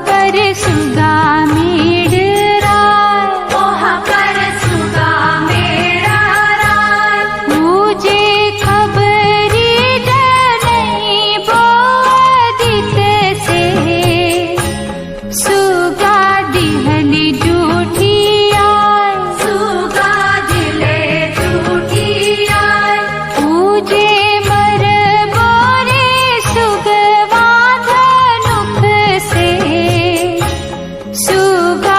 पर सुगा मेरा ओह पर सुगा मेरा राय मुझे खबरी नहीं बोदित से सुगा दिहली जूठी आय सुगा दिले झूठी आय मुझे मर बोरे सुगवा धनुख से सुगा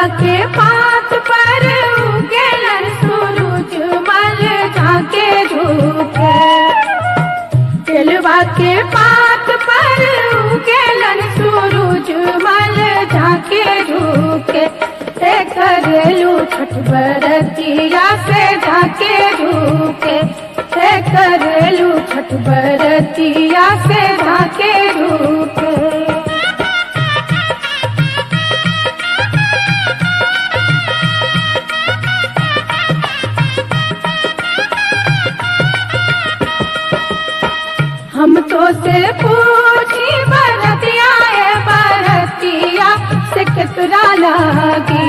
के पात पर उगेलन सूरज मल झाके झुके। केलवा के पात पर उगेलन सूरज मल झाके झुके। ते करेलू छठ बरतिया से झाके झुके। ते करेलू छठ बरतिया से झाके झुके। हम तो से पूछी बरतिया है बरतिया से कितना लागी।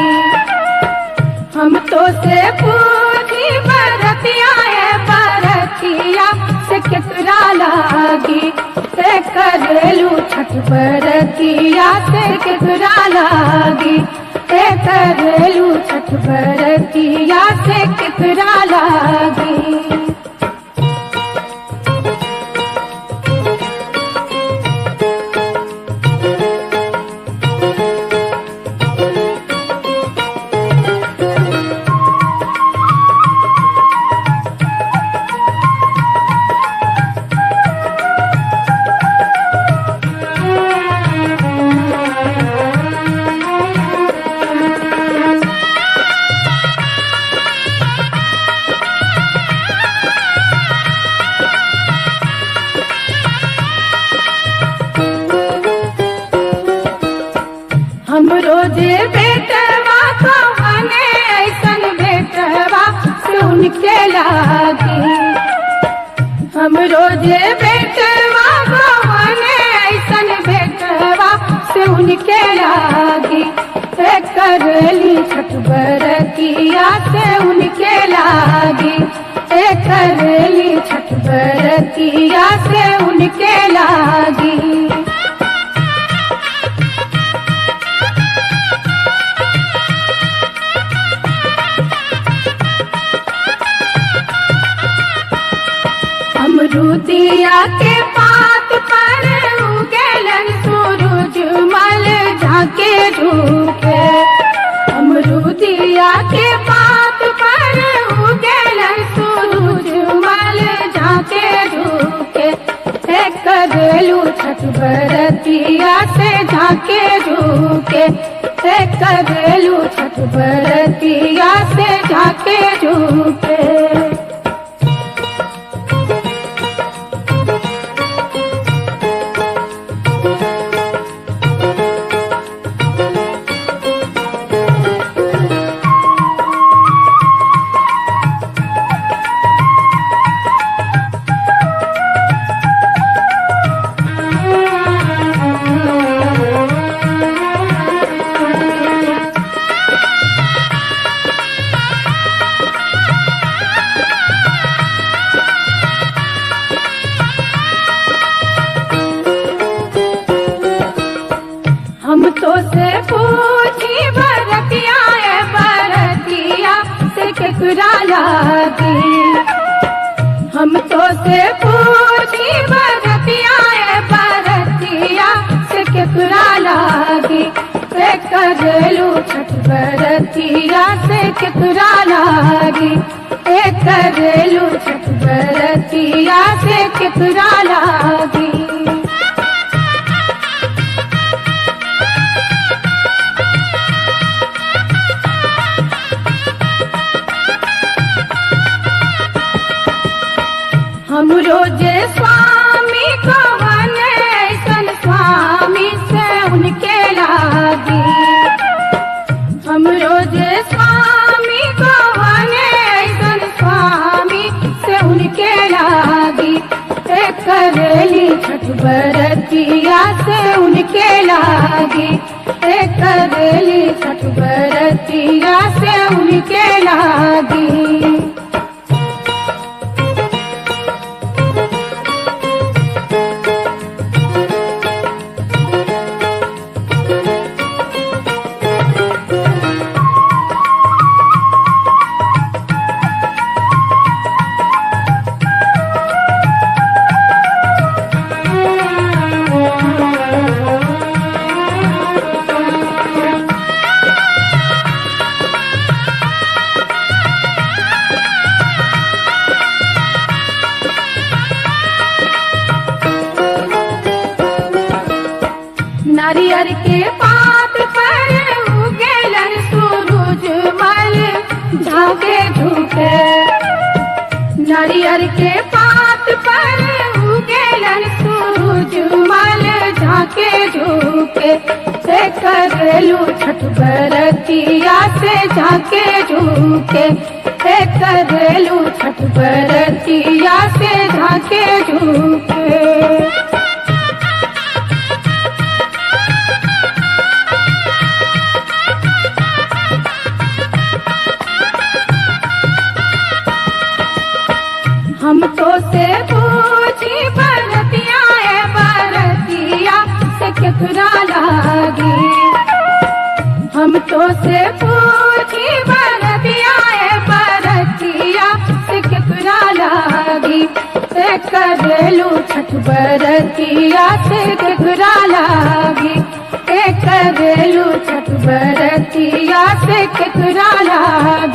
हम तो से पूछी बरतिया है बरतिया से कितना लागी। ते करेलू छठ बरतिया से कितना लागी। ते करेलू छठ बरतिया से कितना लागी। हम रोजे बेटवा को हने ऐसन बेटवा से उनके लागी। हम रोजे बेटवा को हने ऐसन बेटवा से उनके लागी। ते करेली छठ बरतिया से उनके लागी। ते करेली छठ बरतिया से उनके लागी। अमरूदिया के पात पर उगेलन सूरज मल झाके झुके। अमरूदिया के पात पर उगेलन सूरज मल झाके झुके। ते करेलू छठ बरतिया से झाके झुके। ते करेलू छठ बरतिया से झाके झुके। हम तो से पूछी बरतिया है बरतिया से केकरा लागी। हम तो से पूछी बरतिया है बरतिया से केकरा लागी। ते करेलू छठ बरतिया से केकरा लागी। ते करेलू छठ बरतिया से केकरा लागी। हम रोजे स्वामी को हने ऐसन स्वामी से उनके लागी। हम रोजे स्वामी को हने ऐसन स्वामी से उनके लागी। ते करेली छठ बरतिया से उनके लागी। ते करेली छठ बरतिया से उनके लागी। नारियर के पात पर उगेलन सूरज मल झाके झुके से करेलू छठ बरतिया से झाके झुके से करेलू छठ बरतिया से झाके झुके। हम तो से पूछी बरतिया है बरतिया से केकरा लागी। हम तो से पूछी बरतिया है बरतिया से केकरा लागी से करेलू छठ बरतिया से केकरा लागी से करेलू छठ बरतिया से केकरा लागी।